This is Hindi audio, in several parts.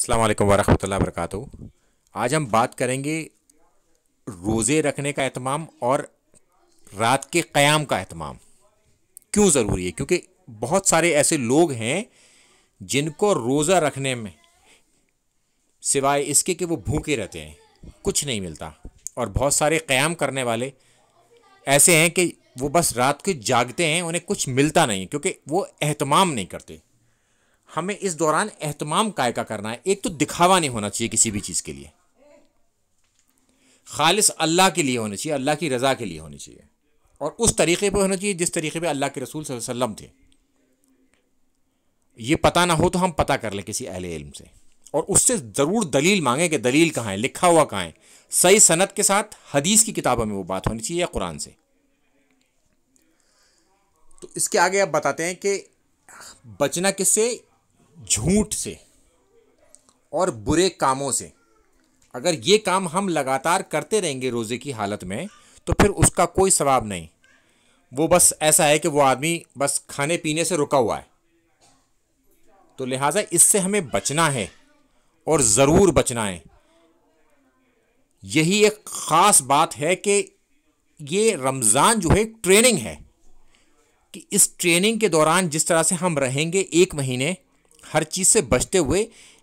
अस्सलाम वालेकुम वरहमतुल्लाहि वबरकातुहू। आज हम बात करेंगे रोज़े रखने का एहतमाम और रात के क़याम का एहतमाम क्यों ज़रूरी है। क्योंकि बहुत सारे ऐसे लोग हैं जिनको रोज़ा रखने में सिवाय इसके कि वो भूखे रहते हैं कुछ नहीं मिलता, और बहुत सारे क़याम करने वाले ऐसे हैं कि वो बस रात को जागते हैं, उन्हें कुछ मिलता नहीं क्योंकि वो एहतमाम नहीं करते। हमें इस दौरान एहतमाम काय का करना है। एक तो दिखावा नहीं होना चाहिए किसी भी चीज़ के लिए, खालिस अल्लाह के लिए होनी चाहिए, अल्लाह की रज़ा के लिए होनी चाहिए, और उस तरीक़े पे होना चाहिए जिस तरीक़े पे अल्लाह के रसूल सल्लल्लाहु अलैहि वसल्लम थे। ये पता ना हो तो हम पता कर लें किसी अहले इल्म से, और उससे ज़रूर दलील मांगें कि दलील कहाँ है, लिखा हुआ कहाँ है। सही सनद के साथ हदीस की किताबों में वो बात होनी चाहिए या कुरान से। तो इसके आगे अब बताते हैं कि बचना किससे, झूठ से और बुरे कामों से। अगर ये काम हम लगातार करते रहेंगे रोज़े की हालत में तो फिर उसका कोई सवाब नहीं। वो बस ऐसा है कि वो आदमी बस खाने पीने से रुका हुआ है। तो लिहाजा इससे हमें बचना है और ज़रूर बचना है। यही एक ख़ास बात है कि ये रमज़ान जो है ट्रेनिंग है कि इस ट्रेनिंग के दौरान जिस तरह से हम रहेंगे एक महीने हर चीज़ से बचते हुए,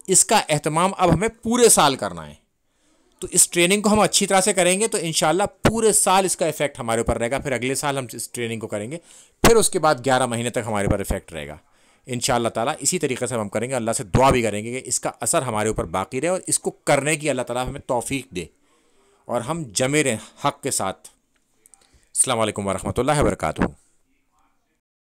इसका एहतमाम अब हमें पूरे साल करना है। तो इस ट्रेनिंग को हम अच्छी तरह से करेंगे तो इंशाल्लाह पूरे साल इसका इफेक्ट हमारे ऊपर रहेगा। फिर अगले साल हम इस ट्रेनिंग को करेंगे, फिर उसके बाद 11 महीने तक हमारे ऊपर इफेक्ट रहेगा इंशाल्लाह ताला। इसी तरीके से हम करेंगे, अल्लाह से दुआ भी करेंगे कि इसका असर हमारे ऊपर बाकी रहे और इसको करने की अल्लाह ताला हमें तौफीक दे और हम जमे रहें हक़ के साथ। अस्सलाम वालेकुम वरहमतुल्लाहि वबरकातुहू।